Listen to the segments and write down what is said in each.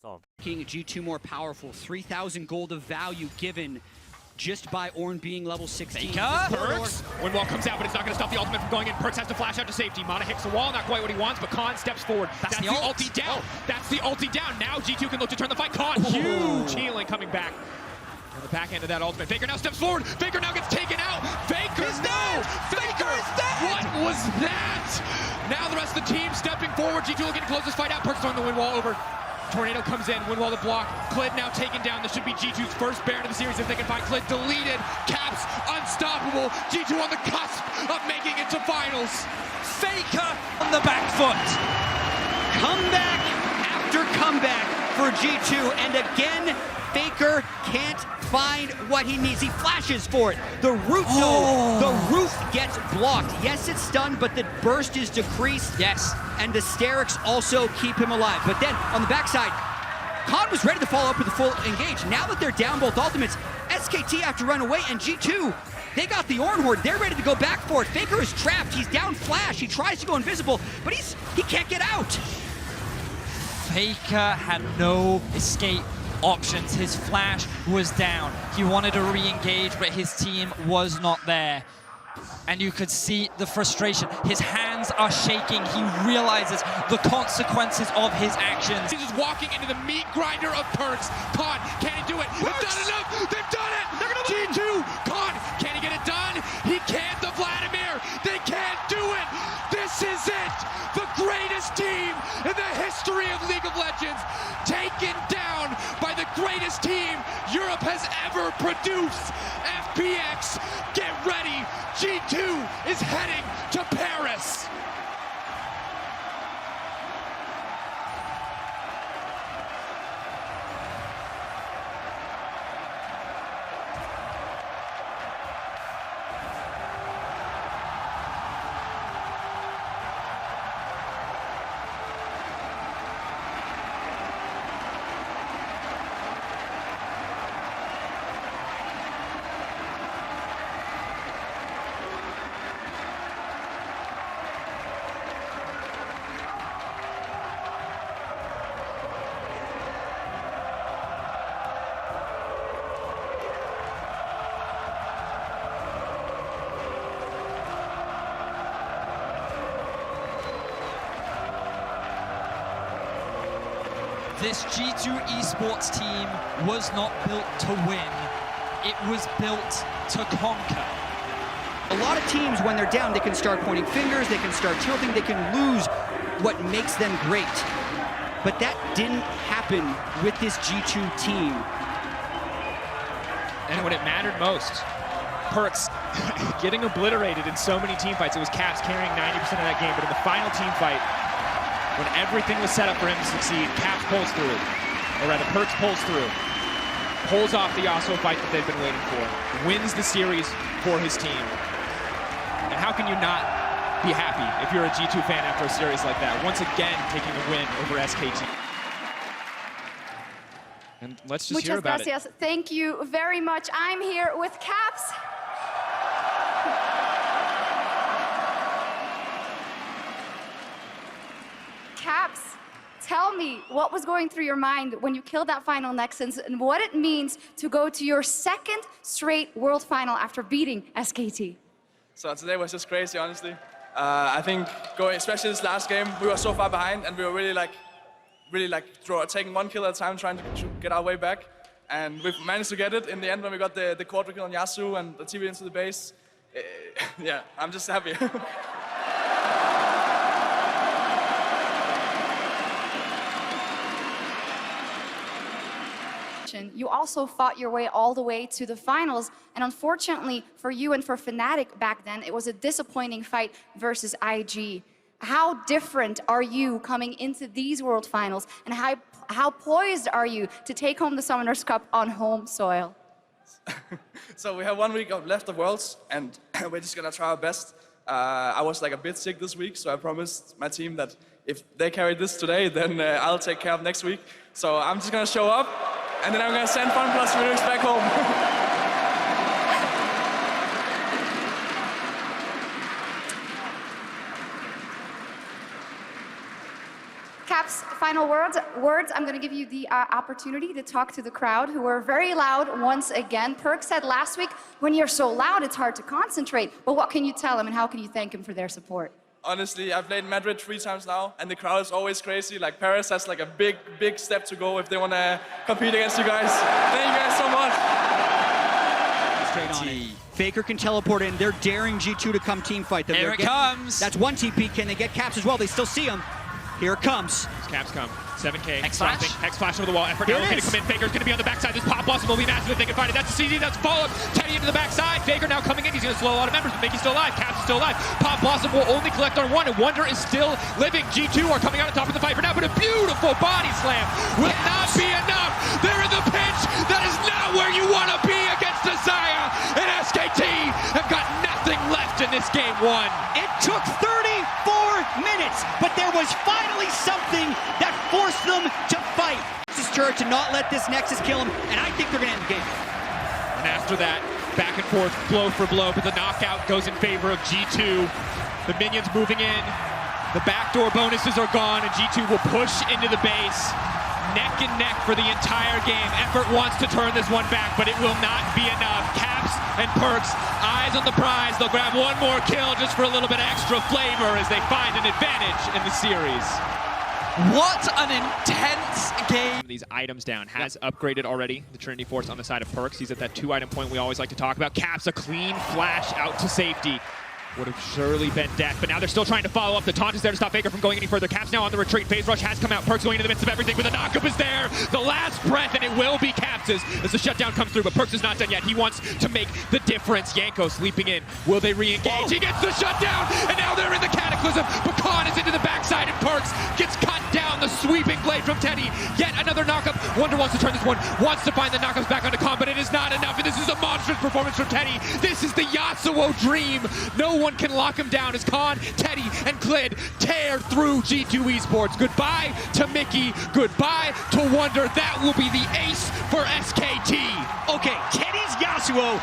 Making G2 more powerful, 3,000 gold of value given just by Ornn being level 16. Perkz. Windwall comes out, but it's not going to stop the ultimate from going in. Perkz has to flash out to safety. Mana hits the wall, not quite what he wants, but Khan steps forward. That's the ulti down. That's the ulti down. Now G2 can look to turn the fight. Khan, huge healing coming back. On the back end of that ultimate, Faker now steps forward. Faker now gets taken out. Faker, Faker is dead! What was that? Now the rest of the team stepping forward. G2 looking to close this fight out. Perkz throwing the Windwall over. Tornado comes in, Windwall the block. Clid now taken down. This should be G2's first Baron of the series if they can find Clid deleted. Caps unstoppable. G2 on the cusp of making it to finals. Faker on the back foot. Comeback after comeback for G2, and again, Faker can't find what he needs. He flashes for it. The root, the roof gets blocked. Yes, it's stunned, but the burst is decreased. Yes. And the Sterix also keep him alive. But then, on the backside, Khan was ready to follow up with a full engage. Now that they're down both ultimates, SKT have to run away, and G2, they got the Ornn Horde. They're ready to go back for it. Faker is trapped. He's down flash. He tries to go invisible, but he can't get out. Faker had no escape options. His flash was down. He wanted to re-engage, but his team was not there. And you could see the frustration. His hands are shaking. He realizes the consequences of his actions. He's just walking into the meat grinder of Perkz. Khan, can he do it? They've done enough! They've done it! G2! Khan, can he get it done? He can't, the Vladimir! They can't do it! This is it! The greatest team in the history of League of Legends, taken down by the greatest team Europe has ever produced. FPX, get ready! G2 is heading to Paris! This G2 esports team was not built to win. It was built to conquer. A lot of teams, when they're down, they can start pointing fingers, they can start tilting, they can lose what makes them great. But that didn't happen with this G2 team. And when it mattered most, Perkz getting obliterated in so many team fights. It was Caps carrying 90% of that game, but in the final team fight, when everything was set up for him to succeed, Caps pulls through, or rather Perkz pulls through, pulls off the Yasuo fight that they've been waiting for, wins the series for his team. And how can you not be happy if you're a G2 fan after a series like that? Once again, taking a win over SKT. And let's just hear about it. Thank you very much. I'm here with Caps. Caps, tell me what was going through your mind when you killed that final Nexus and what it means to go to your second straight world final after beating SKT. So today was just crazy, honestly. I think especially this last game, we were so far behind and we were really taking one kill at a time, trying to get our way back. And we've managed to get it in the end when we got the quadra kill on Yasuo and the TV into the base. Yeah, I'm just happy. You also fought your way all the way to the finals, and unfortunately for you and for Fnatic back then, it was a disappointing fight versus IG. How different are you coming into these World Finals, and how poised are you to take home the Summoners Cup on home soil? So we have 1 week left of Worlds, and we're just gonna try our best. I was like a bit sick this week, so I promised my team that if they carry this today, then I'll take care of next week. So I'm just gonna show up, and then I'm gonna send FunPlus Remix back home. Caps, final words. I'm going to give you the opportunity to talk to the crowd, who were very loud once again. Perk said last week, when you're so loud, it's hard to concentrate. But what can you tell them, and how can you thank them for their support? Honestly, I've played Madrid 3 times now, and the crowd is always crazy. Like, Paris has like a big step to go if they want to compete against you guys. Thank you guys so much. Straight on it. Faker can teleport in. They're daring G2 to come team fight them. Here it comes. That's one TP. Can they get Caps as well? They still see him. Here it comes. Caps come. 7K. X flash. X flash over the wall. Effort now looking to come in. Faker's going to be on the backside. This pop blossom will be massive if they can find it. That's a CZ. That's followed. Teddy into the backside. Faker now coming in. He's going to slow a lot of members, but Mickey's still alive. Caps is still alive. Pop blossom will only collect on one, and Wonder is still living. G2 are coming out on top of the fight for now, but a beautiful body slam will not be enough. They're in the pinch. That is not where you want to be against Desire, and SKT have got nothing left in this game one. It took 34 minutes, but there was finally something that forced them to fight. This turret to not let this Nexus kill him, and I think they're going to end the game. And after that, back and forth, blow for blow, but the knockout goes in favor of G2. The minions moving in. The backdoor bonuses are gone, and G2 will push into the base. Neck and neck for the entire game. Effort wants to turn this one back, but it will not be enough. Caps and Perks, eyes on the prize. They'll grab one more kill just for a little bit extra flavor as they find an advantage in the series. What an intense game. These items down. Has upgraded already. The Trinity Force on the side of Perks. He's at that 2-item point we always like to talk about. Caps a clean flash out to safety. Would have surely been death, but now they're still trying to follow up. The taunt is there to stop Faker from going any further. Caps now on the retreat. Phase Rush has come out. Perks going into the midst of everything, but the knockup is there. The last breath, and it will be Caps's as the shutdown comes through, but Perks is not done yet. He wants to make the difference. Yanko sleeping in. Will they re-engage? He gets the shutdown, and now they're in the Cataclysm. Bakan is into the backside, and Perks gets cut down. The sweeping blade from Teddy. Yet another knockup. Wonder wants to turn this one. Wants to find the knockups back onto Khan, but it is not enough, and this is a monstrous performance from Teddy. This is the Yasuo dream. No one can lock him down as Khan, Teddy, and Clid tear through G2 Esports. Goodbye to Mickey. Goodbye to Wonder. That will be the ace for SKT. Okay, Teddy's Yasuo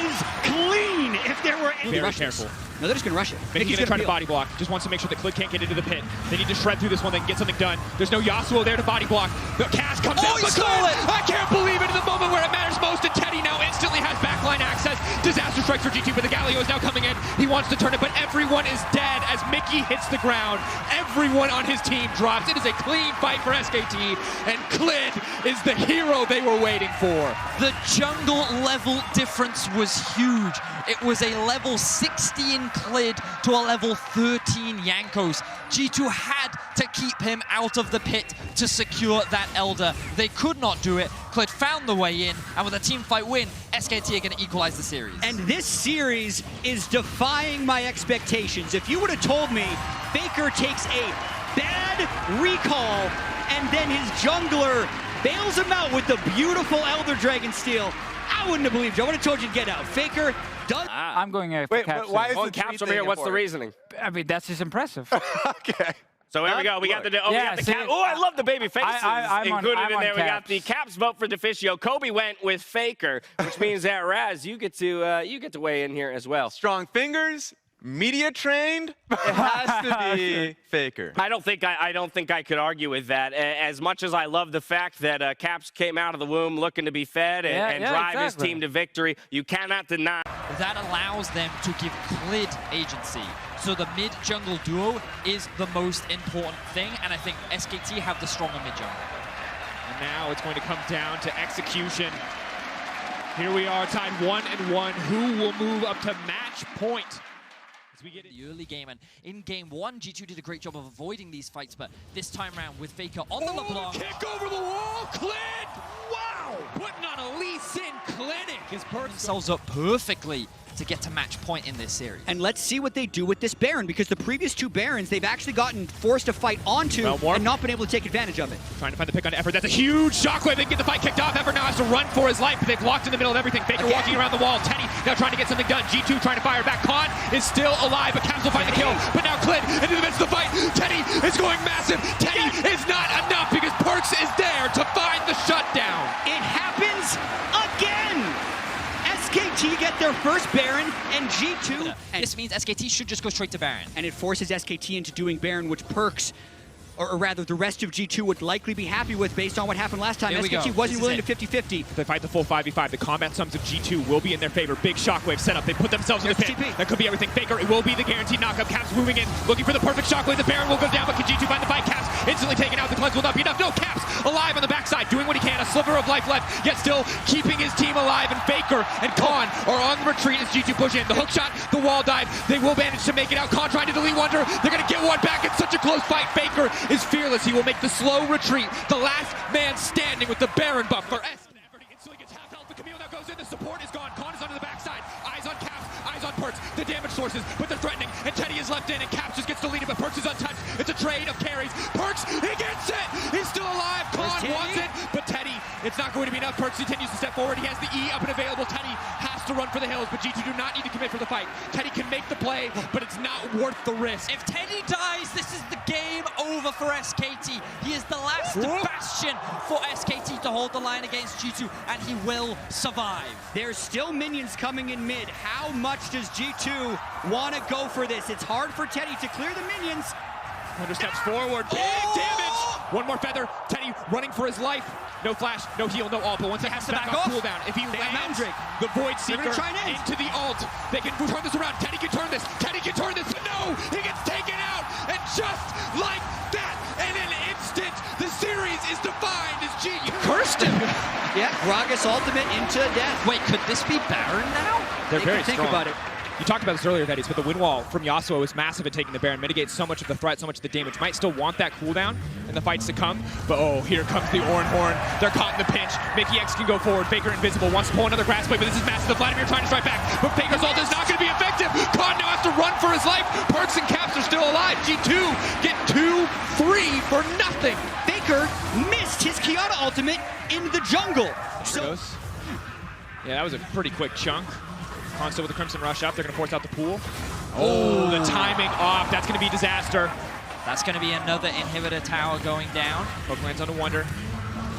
is clean. If there were any Very careful. No, they're just gonna rush it. Mickey's gonna try to body block. Just wants to make sure that Clid can't get into the pit. They need to shred through this one. They can get something done. There's no Yasuo there to body block. The cast comes out. He stole it! I can't believe it in the moment where it matters most. And Teddy now instantly has backline access. Disaster strikes for G2, but the Galio is now coming in. He wants to turn it, but everyone is dead as Mickey hits the ground. Everyone on his team drops. It is a clean fight for SKT, and Clid is the hero they were waiting for. The jungle level difference was huge. It was a level 16 Clid to a level 13 Jankos. G2 had to keep him out of the pit to secure that Elder. They could not do it. Clid found the way in, and with a team fight win, SKT are going to equalize the series. And this series is defying my expectations. If you would have told me Faker takes a bad recall and then his jungler bails him out with the beautiful Elder Dragon Steel, I wouldn't have believed you. I would have told you to get out. Faker does. I'm going for Wait, Caps. why is Oh, the Caps tree over here. thing What's the important? reasoning? I mean, that's just impressive. Okay. So here we go. We got the Yeah, we got the see, Cap. Oh, I love the baby faces I'm on- included I'm in on there. We got the Caps. Caps vote for Deficio. Kobe went with Faker, which means that Raz, you get to weigh in here as well. Strong fingers, media trained. It has to be Faker. I don't think I could argue with that. As much as I love the fact that Caps came out of the womb looking to be fed and drive his exactly. team to victory, you cannot deny. That allows them to give Clid agency. So the mid-jungle duo is the most important thing, and I think SKT have the stronger mid-jungle. And now it's going to come down to execution. Here we are, tied 1-1. Who will move up to match point? As we get The early game, and in game one, G2 did a great job of avoiding these fights, but this time around with Faker on the LeBlanc. Kick over the wall, Clid! Wow! Putting on a Lee Sin clinic as Perks Themselves up perfectly to get to match point in this series. And let's see what they do with this Baron, because the previous two Barons, they've actually gotten forced to fight onto Belmore. and not been able to take advantage of it. trying to find the pick on Effort. That's a huge shockwave. They can get the fight kicked off. Effort now has to run for his life, but they've locked in the middle of everything. Faker Again. walking around the wall. Teddy now trying to get something done. G2 trying to fire back. Khan is still alive, but Caps will find the kill. But now Clid into the midst of the fight. Teddy is going massive. Teddy is not enough because Perks is there to find the shutdown. It happens again! SKT get their first Baron, and G2... This means SKT should just go straight to Baron. And it forces SKT into doing Baron, which Perks or rather the rest of G2 would likely be happy with based on what happened last time. Here we SKT go. wasn't This willing is to 50-50. They fight the full 5v5. The combat sums of G2 will be in their favor. Big shockwave setup. They put themselves in the There's pit. TP. That could be everything. Faker, it will be the guaranteed knockup. Caps moving in, looking for the perfect shockwave. The Baron will go down, but can G2 find the fight? Caps instantly taken out. The cleanse will not be enough. No, Caps alive on the backside, doing what he can. A sliver of life left, yet still keeping his team alive. And Faker and Khan are on the retreat as G2 push in. The hook shot, the wall dive. They will manage to make it out. Khan trying to delete Wonder. They're going to get one back. It's such a close fight. Faker is fearless. He will make the slow retreat. The last man standing with the Baron buff for S. Instantly gets half health. The Camille now goes in. The support is gone. Khan is under the backside. Eyes on Caps. Eyes on Perkz. The damage sources, but they're threatening. And Teddy is left in, and Caps just gets deleted, but Perkz is untouched. It's a trade of carries. Perkz, he gets it. He's still alive. Khan wants it, but Teddy, it's not going to be enough. Perkz continues to step forward. He has the E up and available. Teddy has to run for the hills, but G2 do not need to commit for the fight. Teddy can make the play, but it's not worth the risk. If Teddy dies, this is the game over for SKT. He is the last bastion for SKT to hold the line against G2, and he will survive. There's still minions coming in mid. How much does G2 want to go for this? It's hard for Teddy to clear the minions. Wonder steps forward. Big damage. One more feather. Teddy running for his life. No flash, no heal, no ult. But once it has to back off cooldown, if he lands the Void Seeker into the ult, they can turn this around. Teddy can turn this. Teddy can turn this. But no, he gets taken out. And just like that, in an instant, the series is defined as G2 cursed him. Yeah, Gragas ultimate into death. Wait, could this be Baron now? They're very think strong. about it. You talked about this earlier, Thaddeus, but the win wall from Yasuo is massive at taking the Baron, mitigates so much of the threat, so much of the damage. Might still want that cooldown in the fights to come, but oh, here comes the Oran Horn. They're caught in the pinch. Mickey X can go forward. Faker invisible, wants to pull another grass blade, but this is massive. The Vladimir trying to strike back, but Faker's ult is not going to be effective. Khan now has to run for his life. Perkz and Caps are still alive. G2 get 2-3 for nothing. Faker missed his Kiana ultimate in the jungle. Yeah, that was a pretty quick chunk. Khan still with the Crimson Rush up. They're going to force out the pool. Oh, the timing off. That's going to be disaster. That's going to be another inhibitor tower going down. Poke lands on a Wonder.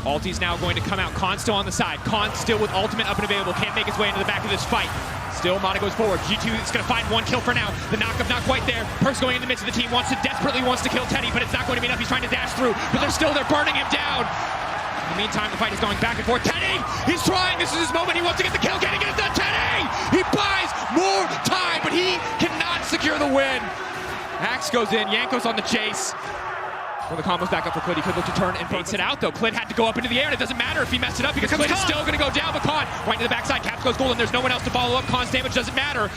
Ulti's now going to come out. Khan still on the side. Khan still with ultimate up and available. Can't make his way into the back of this fight. Still, Mana goes forward. G2 is going to find one kill for now. The knockup not quite there. Perkz going in the midst of the team. Desperately wants to kill Teddy, but it's not going to be enough. He's trying to dash through, but they're burning him down. In the meantime, the fight is going back and forth. Teddy, he's trying. This is his moment. He wants to get the kill. Can he get it done? Teddy! He buys more time, but he cannot secure the win. Axe goes in. Yanko's on the chase. When the combo's back up for Clid, he could look to turn and baits it out, though. Clid had to go up into the air, and it doesn't matter if he messed it up because Clid is still going to go down. But Khan, right to the backside. Caps goes golden. There's no one else to follow up. Khan's damage doesn't matter.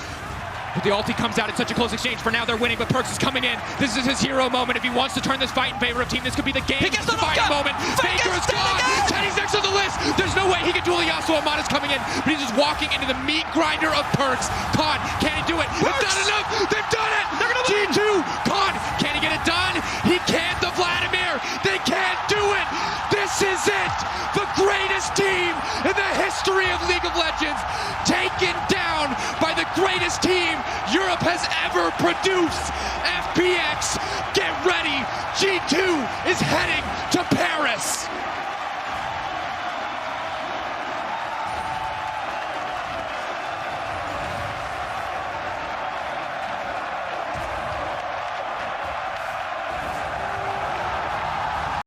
But the ulti comes out. It's such a close exchange. For now, they're winning, but Perkz is coming in. This is his hero moment. If he wants to turn this fight in favor of team, this could be the game-defining moment. Faker is gone. Teddy's next on the list. There's no way he can duel Yasuo. Amada's coming in, but he's just walking into the meat grinder of Perkz. Khan, can he do it? It's not enough. They've done it. They're gonna G2. Khan, can he get it done? He can't. The Vladimir. They can't do it. This is it. The greatest team in the history of League of Legends, taken down by the greatest team Europe has ever produced. FPX, get ready. G2 is heading to